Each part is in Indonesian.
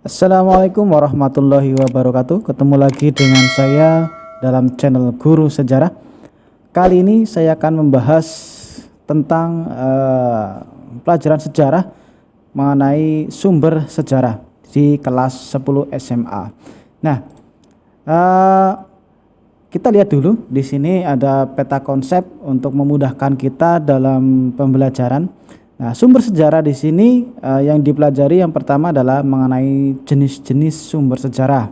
Assalamualaikum warahmatullahi wabarakatuh. Ketemu lagi dengan saya dalam channel Guru Sejarah. Kali ini saya akan membahas tentang pelajaran sejarah mengenai sumber sejarah di kelas 10 SMA. Nah, kita lihat dulu di sini ada peta konsep untuk memudahkan kita dalam pembelajaran. Nah, sumber sejarah di sini yang dipelajari yang pertama adalah mengenai jenis-jenis sumber sejarah.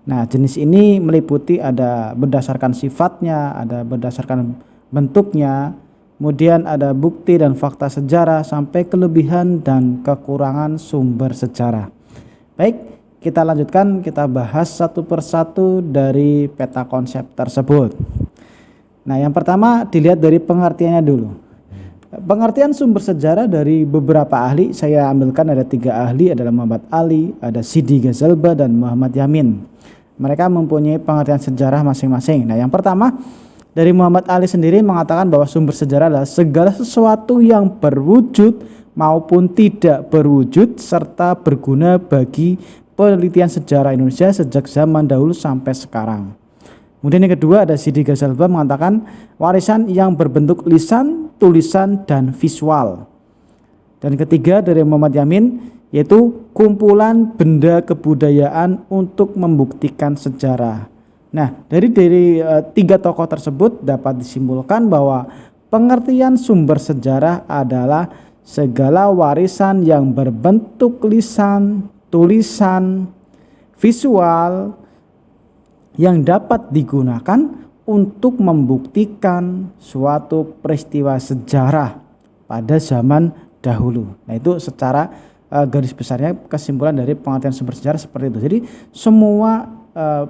Nah, jenis ini meliputi ada berdasarkan sifatnya, ada berdasarkan bentuknya, kemudian ada bukti dan fakta sejarah sampai kelebihan dan kekurangan sumber sejarah. Baik, kita lanjutkan, kita bahas satu persatu dari peta konsep tersebut. Nah, yang pertama dilihat dari pengertiannya dulu. Pengertian sumber sejarah dari beberapa ahli, saya ambilkan ada 3 ahli, adalah Muhammad Ali, ada Sidi Ghazalba, dan Muhammad Yamin. Mereka mempunyai pengertian sejarah masing-masing. Nah, yang pertama dari Muhammad Ali sendiri mengatakan bahwa sumber sejarah adalah segala sesuatu yang berwujud maupun tidak berwujud serta berguna bagi penelitian sejarah Indonesia sejak zaman dahulu sampai sekarang. Kemudian yang kedua ada Sidi Ghazalba mengatakan warisan yang berbentuk lisan, tulisan, dan visual. Dan ketiga dari Muhammad Yamin yaitu kumpulan benda kebudayaan untuk membuktikan sejarah. Nah, dari 3 tokoh tersebut dapat disimpulkan bahwa pengertian sumber sejarah adalah segala warisan yang berbentuk lisan, tulisan, visual yang dapat digunakan untuk membuktikan suatu peristiwa sejarah pada zaman dahulu. Nah, itu secara garis besarnya kesimpulan dari pengertian sumber sejarah seperti itu. Jadi semua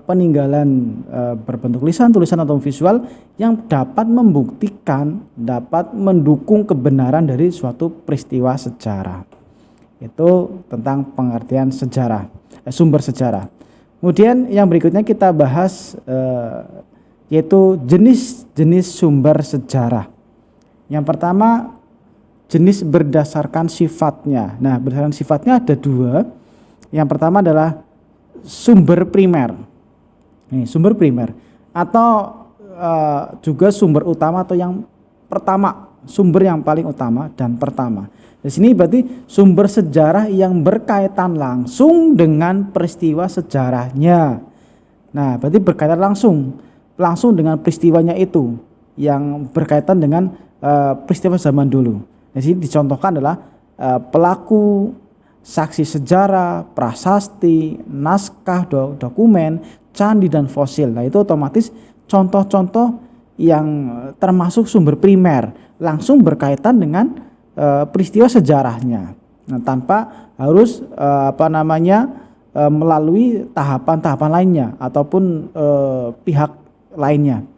peninggalan berbentuk lisan, tulisan, atau visual yang dapat membuktikan, dapat mendukung kebenaran dari suatu peristiwa sejarah. Itu tentang pengertian sejarah, sumber sejarah. Kemudian yang berikutnya kita bahas yaitu jenis-jenis sumber sejarah. Yang pertama jenis berdasarkan sifatnya. Nah, berdasarkan sifatnya ada 2. Yang pertama adalah sumber primer. Sumber primer atau juga sumber utama atau yang pertama, sumber yang paling utama dan pertama. Di sini berarti sumber sejarah yang berkaitan langsung dengan peristiwa sejarahnya. Nah, berarti berkaitan langsung dengan peristiwanya itu yang berkaitan dengan peristiwa zaman dulu. Di sini dicontohkan adalah pelaku, saksi sejarah, prasasti, naskah, dokumen, candi, dan fosil. Nah, itu otomatis contoh-contoh yang termasuk sumber primer, langsung berkaitan dengan peristiwa sejarahnya. Nah, tanpa harus melalui tahapan-tahapan lainnya ataupun pihak lainnya.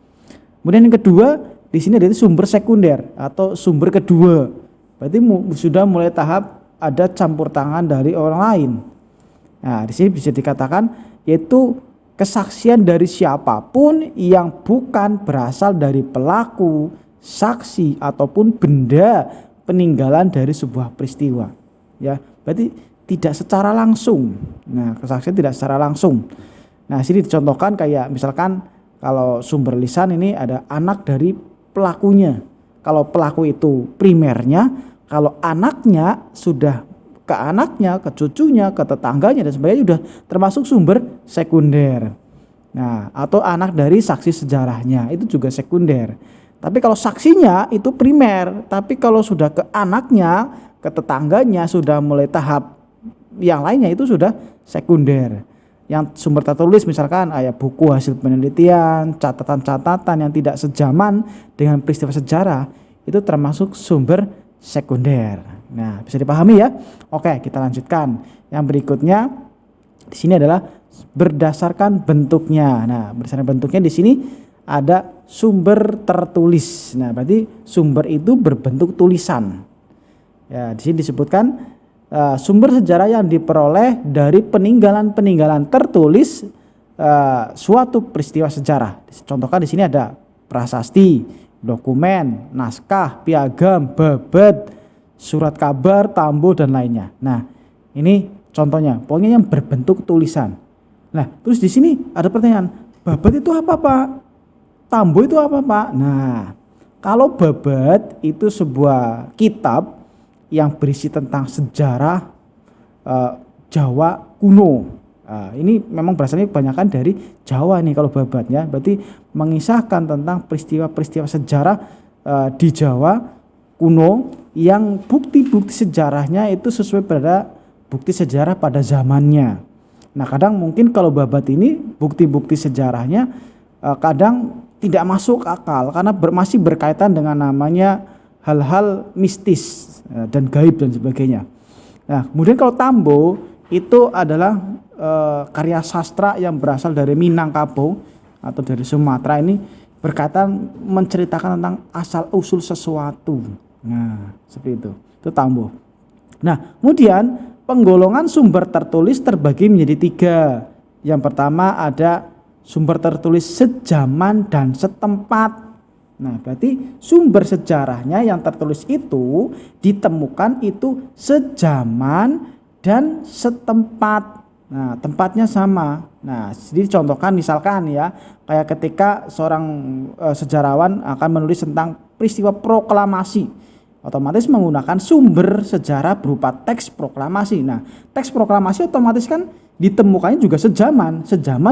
Kemudian yang kedua di sini ada sumber sekunder atau sumber kedua. Berarti sudah mulai tahap ada campur tangan dari orang lain. Nah, di sini bisa dikatakan yaitu kesaksian dari siapapun yang bukan berasal dari pelaku, saksi, ataupun benda peninggalan dari sebuah peristiwa. Ya, berarti tidak secara langsung. Nah, kesaksian tidak secara langsung. Nah, sini dicontohkan kayak misalkan kalau sumber lisan ini ada anak dari pelakunya. Kalau pelaku itu primernya, kalau anaknya sudah ke anaknya, ke cucunya, ke tetangganya dan sebagainya sudah termasuk sumber sekunder. Nah, atau anak dari saksi sejarahnya itu juga sekunder. Tapi kalau saksinya itu primer, tapi kalau sudah ke anaknya, ke tetangganya, sudah mulai tahap yang lainnya itu sudah sekunder. Yang sumber tertulis misalkan buku hasil penelitian, catatan-catatan yang tidak sejaman dengan peristiwa sejarah, itu termasuk sumber sekunder. Nah, bisa dipahami ya? Oke, kita lanjutkan. Yang berikutnya di sini adalah berdasarkan bentuknya. Nah, berdasarkan bentuknya di sini ada sumber tertulis. Nah, berarti sumber itu berbentuk tulisan. Ya, di sini disebutkan sumber sejarah yang diperoleh dari peninggalan-peninggalan tertulis suatu peristiwa sejarah. Contohkan di sini ada prasasti, dokumen, naskah, piagam, babad, surat kabar, tambo, dan lainnya. Nah, ini Contohnya, pokoknya yang berbentuk tulisan. Nah, terus di sini ada pertanyaan, babat itu apa Pak? Tambo itu apa Pak? Nah, kalau babat itu sebuah kitab yang berisi tentang sejarah Jawa kuno. Nah, ini memang berasalnya kebanyakan dari Jawa nih kalau babatnya, berarti mengisahkan tentang peristiwa-peristiwa sejarah di Jawa kuno yang bukti-bukti sejarahnya itu sesuai pada bukti sejarah pada zamannya. Nah, kadang mungkin kalau babat ini bukti-bukti sejarahnya kadang tidak masuk akal karena masih berkaitan dengan namanya hal-hal mistis dan gaib dan sebagainya. Nah, kemudian kalau Tambo itu adalah karya sastra yang berasal dari Minangkabau atau dari Sumatera, ini berkaitan menceritakan tentang asal usul sesuatu. Nah, seperti itu. Itu Tambo. Nah, kemudian penggolongan sumber tertulis terbagi menjadi 3. Yang pertama ada sumber tertulis sejaman dan setempat. Nah, berarti sumber sejarahnya yang tertulis itu ditemukan itu sejaman dan setempat. Nah, tempatnya sama. Nah, jadi contohkan misalkan ya, kayak ketika seorang sejarawan akan menulis tentang peristiwa proklamasi, otomatis menggunakan sumber sejarah berupa teks proklamasi. Nah, teks proklamasi otomatis kan ditemukannya juga sejaman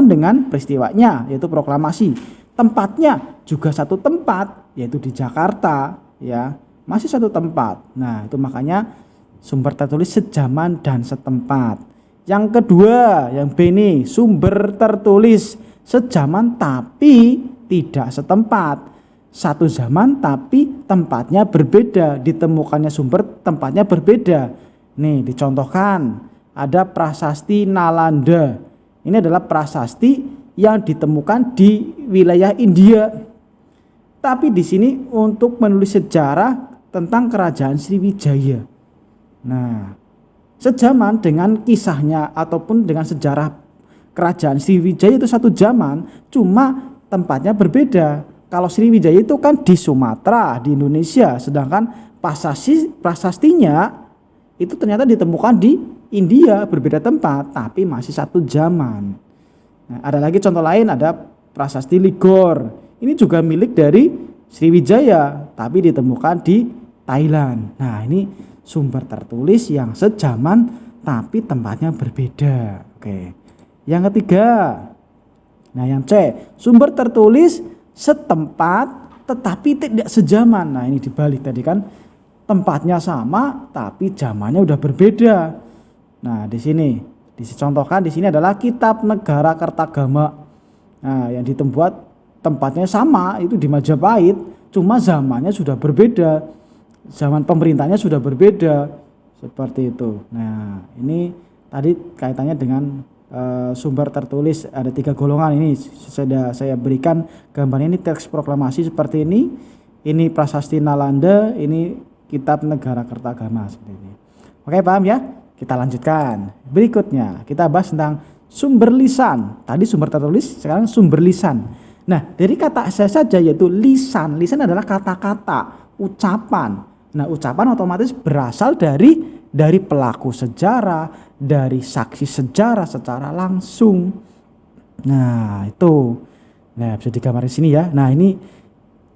dengan peristiwanya, yaitu proklamasi. Tempatnya juga satu tempat, yaitu di Jakarta, ya, masih satu tempat. Nah, itu makanya sumber tertulis sejaman dan setempat. Yang kedua, yang B ini, sumber tertulis sejaman tapi tidak setempat. Satu zaman tapi tempatnya berbeda, ditemukannya sumber tempatnya berbeda. Nih, dicontohkan ada prasasti Nalanda. Ini adalah prasasti yang ditemukan di wilayah India. Tapi di sini untuk menulis sejarah tentang kerajaan Sriwijaya. Nah, sejaman dengan kisahnya ataupun dengan sejarah kerajaan Sriwijaya itu satu zaman, cuma tempatnya berbeda. Kalau Sriwijaya itu kan di Sumatera, di Indonesia, sedangkan prasastinya itu ternyata ditemukan di India, berbeda tempat, tapi masih satu zaman. Nah, ada lagi contoh lain, ada prasasti Ligor. Ini juga milik dari Sriwijaya, tapi ditemukan di Thailand. Nah, ini sumber tertulis yang sejaman tapi tempatnya berbeda. Oke. Yang ketiga. Nah, yang C, sumber tertulis setempat tetapi tidak sejaman. Nah, ini dibalik tadi kan, tempatnya sama tapi zamannya udah berbeda. Nah, di sini dicontohkan di sini adalah Kitab Negara Kertagama. Nah, yang ditempat tempatnya sama, itu di Majapahit, cuma zamannya sudah berbeda. Zaman pemerintahnya sudah berbeda, seperti itu. Nah, ini tadi kaitannya dengan sumber tertulis ada 3 golongan. Ini sudah saya berikan gambarnya, ini teks proklamasi seperti ini prasasti Nalanda, ini Kitab Negara Kertagama seperti ini. Oke, paham ya? Kita lanjutkan. Berikutnya kita bahas tentang sumber lisan. Tadi sumber tertulis, sekarang sumber lisan. Nah, dari kata saya saja yaitu lisan. Lisan adalah kata-kata, ucapan. Nah, ucapan otomatis berasal dari pelaku sejarah, dari saksi sejarah secara langsung. Nah, itu. Nah, bisa digambar di sini ya. Nah, ini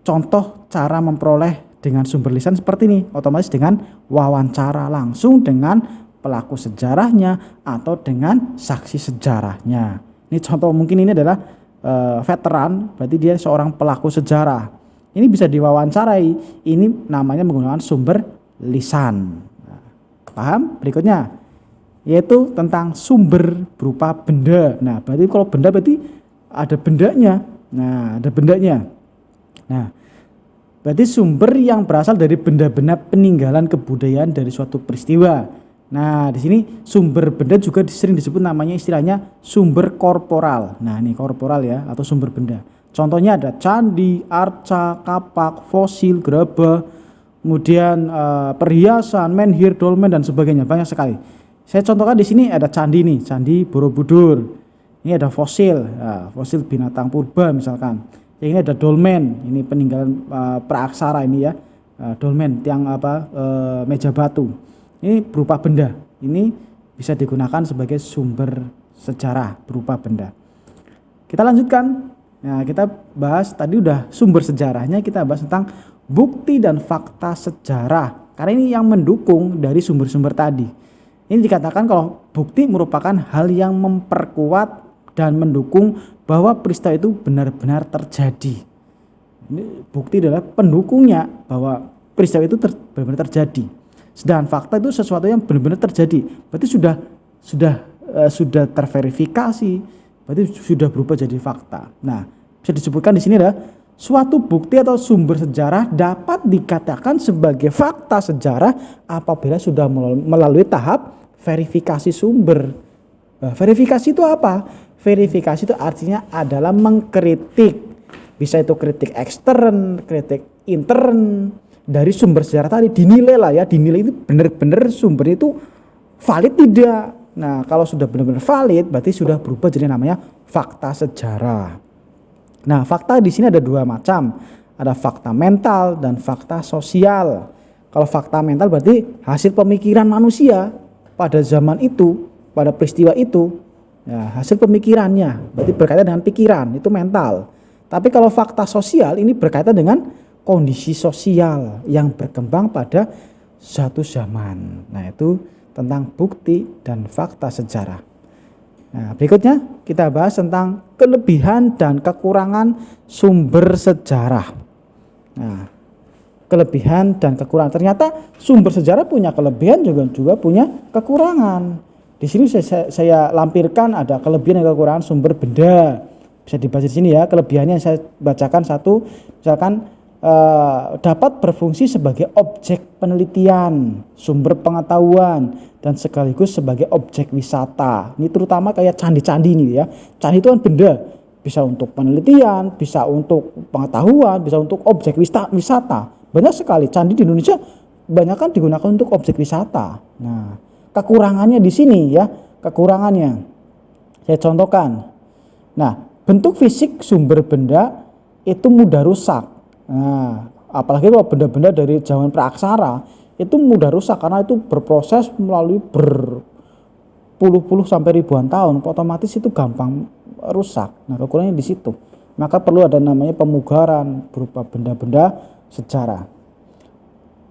contoh cara memperoleh dengan sumber lisan seperti ini. Otomatis dengan wawancara langsung dengan pelaku sejarahnya atau dengan saksi sejarahnya. Ini contoh, mungkin ini adalah veteran, berarti dia seorang pelaku sejarah. Ini bisa diwawancarai, ini namanya menggunakan sumber lisan. Nah, paham? Berikutnya yaitu tentang sumber berupa benda. Nah, berarti kalau benda berarti ada bendanya. Nah, ada bendanya. Nah, berarti sumber yang berasal dari benda-benda peninggalan kebudayaan dari suatu peristiwa. Nah, di sini sumber benda juga sering disebut namanya istilahnya sumber korporal. Nah, ini korporal ya, atau sumber benda. Contohnya ada candi, arca, kapak, fosil, gerabah, kemudian perhiasan, menhir, dolmen dan sebagainya, banyak sekali. Saya contohkan di sini ada candi nih, Candi Borobudur. Ini ada fosil, fosil binatang purba misalkan. Yang ini ada dolmen, ini peninggalan praaksara ini ya, dolmen, tiang meja batu. Ini berupa benda. Ini bisa digunakan sebagai sumber sejarah berupa benda. Kita lanjutkan. Nah, kita bahas tadi udah sumber sejarahnya, kita bahas tentang bukti dan fakta sejarah. Karena ini yang mendukung dari sumber-sumber tadi. Ini dikatakan kalau bukti merupakan hal yang memperkuat dan mendukung bahwa peristiwa itu benar-benar terjadi. Ini bukti adalah pendukungnya bahwa peristiwa itu benar-benar terjadi. Sedangkan fakta itu sesuatu yang benar-benar terjadi. Berarti sudah terverifikasi, berarti sudah berubah jadi fakta. Nah, bisa disebutkan di sini adalah suatu bukti atau sumber sejarah dapat dikatakan sebagai fakta sejarah apabila sudah melalui tahap verifikasi sumber. Nah, verifikasi itu apa? Verifikasi itu artinya adalah mengkritik. Bisa itu kritik ekstern, kritik intern dari sumber sejarah tadi, dinilai lah ya, dinilai itu benar-benar sumber itu valid tidak. Nah, kalau sudah benar-benar valid berarti sudah berubah jadi namanya fakta sejarah. Nah, fakta di sini ada dua macam. Ada fakta mental dan fakta sosial. Kalau fakta mental berarti hasil pemikiran manusia pada zaman itu, pada peristiwa itu. Ya, hasil pemikirannya berarti berkaitan dengan pikiran, itu mental. Tapi kalau fakta sosial ini berkaitan dengan kondisi sosial yang berkembang pada suatu zaman. Nah, itu tentang bukti dan fakta sejarah. Nah, berikutnya kita bahas tentang kelebihan dan kekurangan sumber sejarah. Nah, kelebihan dan kekurangan. Ternyata sumber sejarah punya kelebihan juga punya kekurangan. Di sini saya lampirkan ada kelebihan dan kekurangan sumber benda. Bisa dibaca di sini ya. Kelebihannya saya bacakan satu, misalkan dapat berfungsi sebagai objek penelitian, sumber pengetahuan, dan sekaligus sebagai objek wisata. Ini terutama kayak candi-candi ini ya. Candi itu kan benda, bisa untuk penelitian, bisa untuk pengetahuan, bisa untuk objek wisata. Banyak sekali candi di Indonesia banyak kan digunakan untuk objek wisata. Nah, kekurangannya di sini ya, kekurangannya saya contohkan. Nah, bentuk fisik sumber benda itu mudah rusak. Nah, apalagi kalau benda-benda dari zaman praaksara itu mudah rusak karena itu berproses melalui berpuluh-puluh sampai ribuan tahun, otomatis itu gampang rusak. Nah, kekurangannya di situ. Maka perlu ada namanya pemugaran berupa benda-benda sejarah.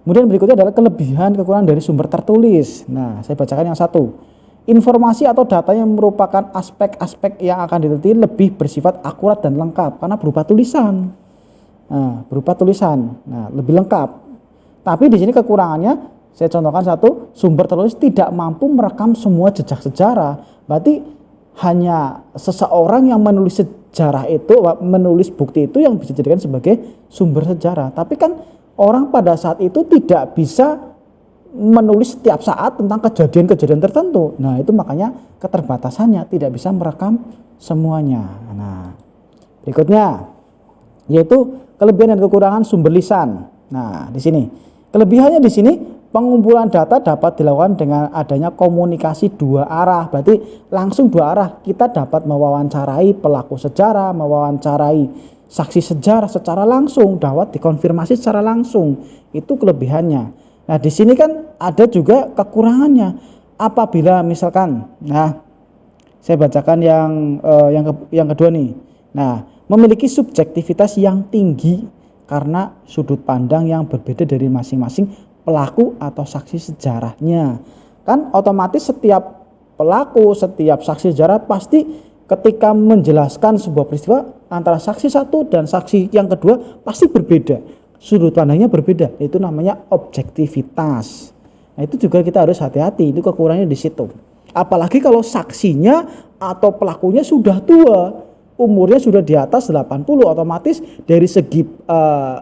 Kemudian berikutnya adalah kelebihan kekurangan dari sumber tertulis. Nah, saya bacakan yang satu. Informasi atau data yang merupakan aspek-aspek yang akan diteliti lebih bersifat akurat dan lengkap karena berupa tulisan. Nah, berupa tulisan. Nah, lebih lengkap. Tapi di sini kekurangannya, saya contohkan satu, sumber tertulis tidak mampu merekam semua jejak sejarah. Berarti hanya seseorang yang menulis sejarah itu, menulis bukti itu yang bisa dijadikan sebagai sumber sejarah. Tapi kan orang pada saat itu tidak bisa menulis setiap saat tentang kejadian-kejadian tertentu. Nah, itu makanya keterbatasannya tidak bisa merekam semuanya. Nah, berikutnya yaitu kelebihan dan kekurangan sumber lisan. Nah, di sini kelebihannya di sini pengumpulan data dapat dilakukan dengan adanya komunikasi dua arah. Berarti langsung dua arah. Kita dapat mewawancarai pelaku sejarah, mewawancarai saksi sejarah secara langsung, dapat dikonfirmasi secara langsung. Itu kelebihannya. Nah, di sini kan ada juga kekurangannya. Apabila misalkan, nah, saya bacakan yang kedua nih. Nah, memiliki subjektivitas yang tinggi karena sudut pandang yang berbeda dari masing-masing pelaku atau saksi sejarahnya. Kan otomatis setiap pelaku, setiap saksi sejarah pasti ketika menjelaskan sebuah peristiwa antara saksi satu dan saksi yang kedua pasti berbeda. Sudut pandangnya berbeda, itu namanya objektivitas. Nah, itu juga kita harus hati-hati, itu kekurangannya di situ. Apalagi kalau saksinya atau pelakunya sudah tua, umurnya sudah di atas 80, otomatis dari segi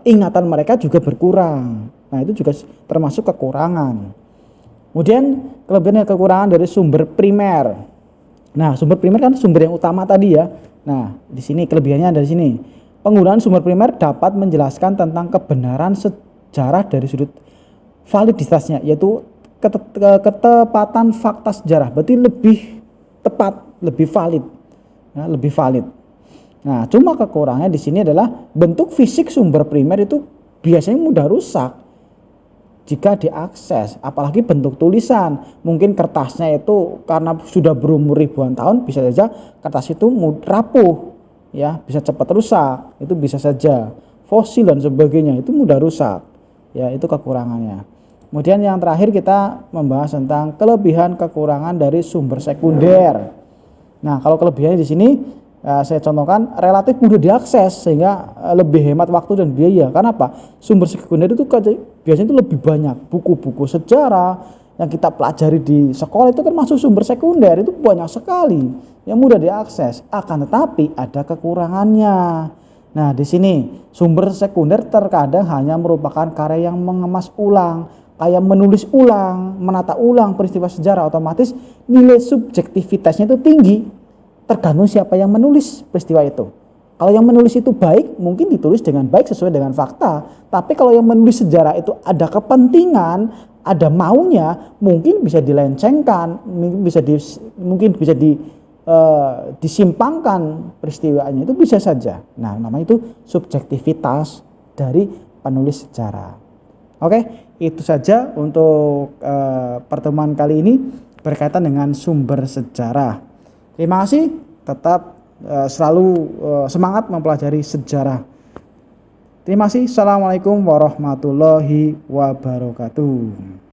ingatan mereka juga berkurang. Nah, itu juga termasuk kekurangan. Kemudian kelebihan dan kekurangan dari sumber primer. Nah, sumber primer kan sumber yang utama tadi ya. Nah, di sini kelebihannya dari sini. Penggunaan sumber primer dapat menjelaskan tentang kebenaran sejarah dari sudut validitasnya, yaitu ketepatan fakta sejarah. Berarti lebih tepat, lebih valid. Ya, lebih valid. Nah, cuma kekurangannya di sini adalah bentuk fisik sumber primer itu biasanya mudah rusak. jika diakses, apalagi bentuk tulisan. Mungkin kertasnya itu karena sudah berumur ribuan tahun, bisa saja kertas itu rapuh, ya, bisa cepat rusak, itu bisa saja. Fosil dan sebagainya itu mudah rusak, ya, itu kekurangannya. Kemudian yang terakhir kita membahas tentang kelebihan kekurangan dari sumber sekunder. Nah, kalau kelebihannya di sini saya contohkan relatif mudah diakses sehingga lebih hemat waktu dan biaya. Karena apa? Sumber sekunder itu biasanya itu lebih banyak. Buku-buku sejarah yang kita pelajari di sekolah itu kan masuk sumber sekunder, itu banyak sekali yang mudah diakses. Akan tetapi ada kekurangannya. Nah, di sini sumber sekunder terkadang hanya merupakan karya yang mengemas ulang, kayak menulis ulang, menata ulang peristiwa sejarah, otomatis nilai subjektivitasnya itu tinggi. Tergantung siapa yang menulis peristiwa itu. Kalau yang menulis itu baik, mungkin ditulis dengan baik sesuai dengan fakta. Tapi kalau yang menulis sejarah itu ada kepentingan, ada maunya, mungkin bisa dilencengkan, mungkin bisa disimpangkan peristiwanya, itu bisa saja. Nah, namanya itu subjektivitas dari penulis sejarah. Oke, itu saja untuk pertemuan kali ini berkaitan dengan sumber sejarah. Terima kasih, tetap selalu semangat mempelajari sejarah. Terima kasih. Assalamualaikum warahmatullahi wabarakatuh.